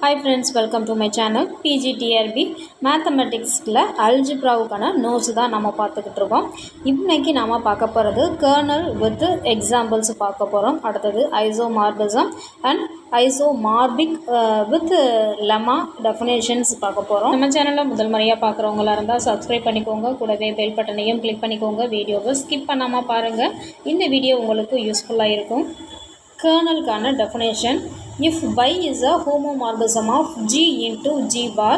Hi friends, welcome to my channel PGTRB மேத்தமெட்டிக்ஸில் அல்ஜிப்ராவுக்கான notes தான் நம்ம பார்த்துக்கிட்டு இருக்கோம். இன்றைக்கி நம்ம பார்க்க போகிறது கர்னல் வித் எக்ஸாம்பிள்ஸ் பார்க்க போகிறோம். அடுத்தது isomorphism and isomorphic with lemma definitions பார்க்க போகிறோம். நம்ம சேனலில் முதல் முறையாக பார்க்குறவங்களா இருந்தால் சப்ஸ்கிரைப் பண்ணிக்கோங்க, கூடவே பெல் பட்டனையும் கிளிக் பண்ணிக்கோங்க. வீடியோவை ஸ்கிப் பண்ணாமல் பாருங்கள். இந்த வீடியோ உங்களுக்கு யூஸ்ஃபுல்லாக இருக்கும். Kernel-க்கான definition: if by is a homomorphism of G into G bar,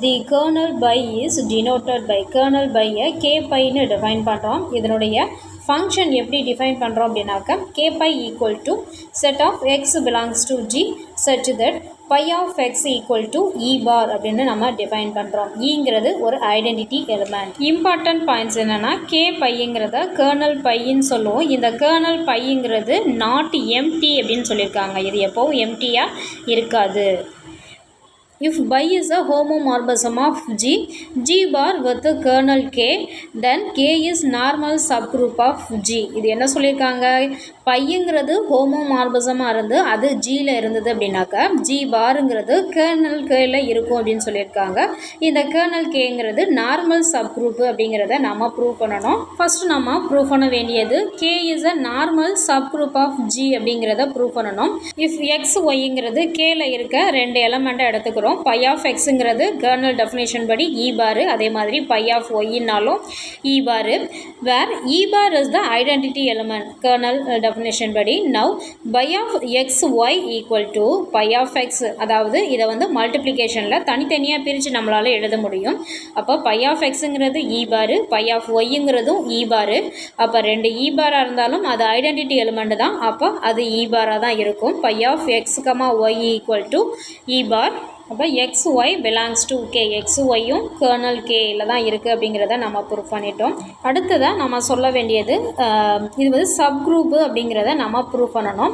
the kernel by is denoted by kernel by a k pi னு define பண்ணுறோம். இதனுடைய function எப்படி define பண்ணுறோம் அப்படின்னாக்க k pi equal to set of x belongs to G such that pi of x equal to e bar அப்படின்னு நம்ம define பண்ணுறோம். ஈங்கிறது ஒரு ஐடென்டிட்டி எலிமெண்ட். இம்பார்ட்டன்ட் பாயிண்ட்ஸ் என்னென்னா k பைங்கிறத kernel பைன்னு சொல்லுவோம். இந்த kernel பைங்கிறது நாட் எம்டி அப்படின்னு சொல்லியிருக்காங்க. இது எப்போவும் எம்டியாக இருக்காது. If by is a homomorphism of G bar with the kernel K, then K is normal subgroup of G. இது என்ன சொல்லியிருக்காங்க? பையங்கிறது ஹோமோமார்பிசமாக இருந்து அது ஜியில் இருந்தது அப்படின்னாக்கா G பாருங்கிறது கர்னல் கேல இருக்கும் அப்படின்னு சொல்லியிருக்காங்க. இந்த கர்னல் கேங்கிறது நார்மல் சப்குரூப்பு அப்படிங்கிறத நம்ம ப்ரூவ் பண்ணணும். ஃபஸ்ட்டு நம்ம ப்ரூவ் பண்ண வேண்டியது K is a normal subgroup of G அப்படிங்கிறத ப்ரூவ் பண்ணணும். இஃப் எக்ஸ் ஒய்ங்கிறது கேல இருக்க ரெண்டு எலமெண்ட்டை எடுத்துக்கிறோம். பை ஆஃப் எக்ஸுங்கிறது கர்னல் டெஃபினேஷன் படி இ பாரு, அதே மாதிரி பை ஆஃப் ஒய்னாலும் e bar. Where e bar is the identity element kernel definition படி. Now phi of x y equal to phi of x, அதாவது இதை வந்து மல்டிப்ளிகேஷனில் தனித்தனியாக பிரித்து நம்மளால் எழுத முடியும். அப்போ பை ஆஃப் எக்ஸுங்கிறது இ பாரு, பை ஆஃப் ஒய்ங்கிறதும் இ பாரு. அப்போ ரெண்டு இ பாராக இருந்தாலும் அது ஐடென்டிட்டி எலிமெண்ட் தான். அப்போ அது இ பாராக தான் இருக்கும். Phi of x comma y equal to e bar. அப்போ x y belongs to k, x ஒய்யும் கர்னல் கேயில் தான் இருக்குது அப்படிங்கிறத நம்ம ப்ரூவ் பண்ணிட்டோம். அடுத்ததாக நம்ம சொல்ல வேண்டியது இது வந்து சப்குரூப்பு அப்படிங்கிறத நம்ம ப்ரூவ் பண்ணணும்.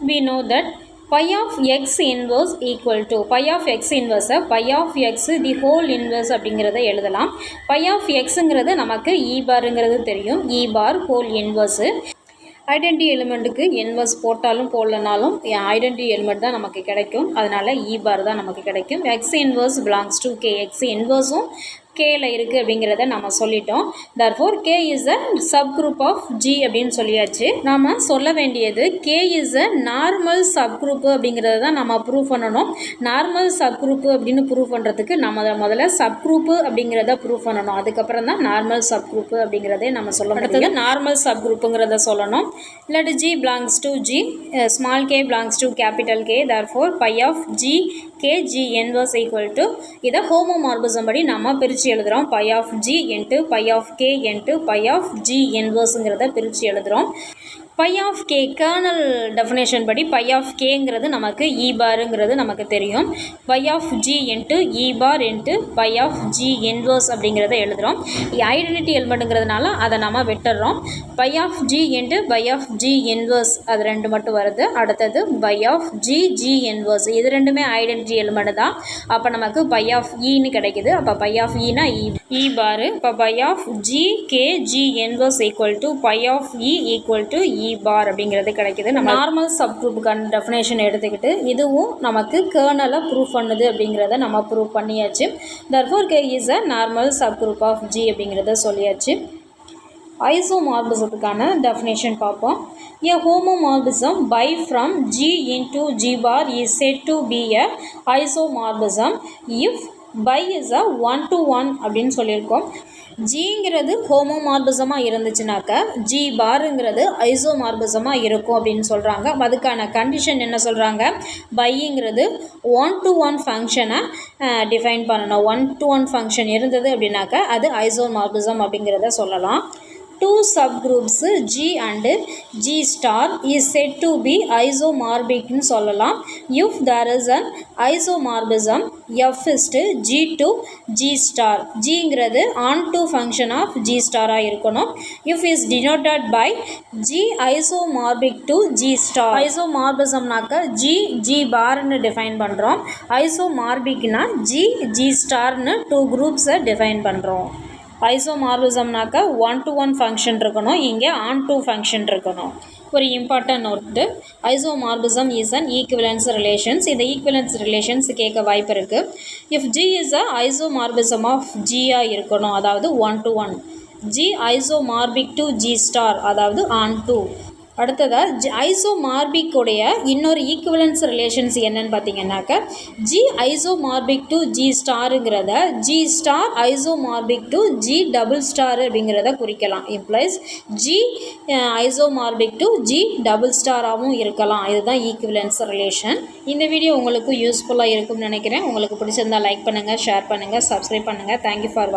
we know that pi of x inverse equal to pi of x inverse pi of x the whole inverse அப்படிங்கிறத எழுதலாம். pi of xங்கிறது நமக்கு e பாருங்கிறது தெரியும். e bar whole inverse. Identity எலிமெண்ட்டுக்கு இன்வர்ஸ் போட்டாலும் போடலனாலும் ஐடென்டி எலிமெண்ட் தான் நமக்கு கிடைக்கும். அதனால் இ பார் தான் நமக்கு கிடைக்கும். X inverse belongs to k, x இன்வர்ஸும் கேல இருக்குது அப்படிங்கிறத நம்ம சொல்லிட்டோம். therefore k is a subgroup of G அப்படின்னு சொல்லியாச்சு. நாம் சொல்ல வேண்டியது k is a normal subgroup அப்படிங்கிறத தான் நம்ம ப்ரூவ் பண்ணணும். நார்மல் சப்குரூப்பு அப்படின்னு ப்ரூவ் பண்ணுறதுக்கு நம்ம முதல்ல சப்குரூப்பு அப்படிங்கிறத ப்ரூவ் பண்ணணும். அதுக்கப்புறம் தான் நார்மல் சப்குரூப்பு அப்படிங்கிறதே நம்ம சொல்ல அடுத்தது நார்மல் சப்குரூப்புங்கிறத சொல்லணும். இல்லாட்டி G belongs to G, small k belongs to capital K, therefore pi of G k G inverse equal to இதை ஹோமோமார்பிசம் படி நம்ம பிரித்து எழுதுகிறோம். pi of G into pi of K into pi of G inverseங்கிறத பிரித்து எழுதுகிறோம். pi of K kernel definition படி pi of Kங்கிறது நமக்கு e பாருங்கிறது நமக்கு தெரியும். pi of G into e bar into pi of G inverse அப்படிங்கிறத எழுதுகிறோம். ஐடென்டிட்டி எலிமெண்ட்டுங்கிறதுனால அதை நம்ம விட்டுடுறோம். pi of G into pi of G inverse அது ரெண்டு மட்டும் வருது. அடுத்தது pi of G G inverse இது ரெண்டுமே ஐடென்டிட்டி எலிமெண்ட் தான். அப்போ நமக்கு pi of ன்னு கிடைக்குது. அப்போ pi of னா e பாரு. இப்போ pi of G K G inverse equal to pi of e equal to e பார் அப்படிங்கிறது கிடைக்குது. நம்ம நார்மல் சப்குரூப்புக்கான டெஃபினேஷன் எடுத்துக்கிட்டு இதுவும் நமக்கு கர்னலை ப்ரூவ் பண்ணுது அப்படிங்கிறத நம்ம ப்ரூவ் பண்ணியாச்சு. therefore k is a normal subgroup of G அப்படிங்கிறத சொல்லியாச்சு. ஐசோமார்பிசத்துக்கான டெஃபினேஷன் பார்ப்போம். a homomorphism by from G into G bar is said to be a isomorphism if by is a 1-to-1 அப்படின்னு சொல்லியிருக்கோம். ஜிங்கிறது ஹோமோமார்பிசமாக இருந்துச்சுனாக்க ஜி பாருங்கிறது ஐசோமார்பிசமாக இருக்கும் அப்படின்னு சொல்கிறாங்க. அதுக்கான கண்டிஷன் என்ன சொல்கிறாங்க? பைங்கிறது 1-to-1 ஃபங்க்ஷனை டிஃபைன் பண்ணணும். 1-to-1 ஃபங்க்ஷன் இருந்தது அப்படின்னாக்க அது ஐசோமார்பிசம் அப்படிங்கிறத சொல்லலாம். Two subgroups G and G star is said to be isomorphic னு சொல்லலாம். if there is an isomorphism f is to G to G star, Gங்கிறது on to function of G star இருக்கணும். if is denoted by G isomorphic to G star. isomorphismனாக்க G G barன்னு define பண்ணுறோம். isomorphicனா G G starன்னு two குரூப்ஸை define பண்ணுறோம். ஐசோமார்பிசம்னாக்கா 1-to-1 function இருக்கணும். இங்கே on to ஃபங்க்ஷன் இருக்கணும். ஒரு important note, isomorphism is an equivalence relations. இந்த ஈக்குவலன்ஸ் ரிலேஷன்ஸ் கேட்க வாய்ப்பு இருக்குது. If G is a isomorphism of ஜியாக இருக்கணும், அதாவது 1 to 1. G isomorphic to G star, அதாவது ஆன் டூ. அடுத்ததாக ஐசோமார்பிக்குடைய இன்னொரு ஈக்குவலன்ஸ் ரிலேஷன்ஸ் என்னன்னு பார்த்தீங்கன்னாக்க, ஜி ஐசோமார்பிக் டு ஜி ஸ்டாருங்கிறத G star isomorphic to G double star அப்படிங்கிறத குறிக்கலாம். Implies G isomorphic to G double ஸ்டாராகவும் இருக்கலாம். இதுதான் ஈக்குவலன்ஸ் ரிலேஷன். இந்த வீடியோ உங்களுக்கு யூஸ்ஃபுல்லாக இருக்கும்னு நினைக்கிறேன். உங்களுக்கு பிடிச்சிருந்தால் லைக் பண்ணுங்கள், ஷேர் பண்ணுங்கள், சப்ஸ்கிரைப் பண்ணுங்கள். தேங்க்யூ ஃபார் வாட்சிங்.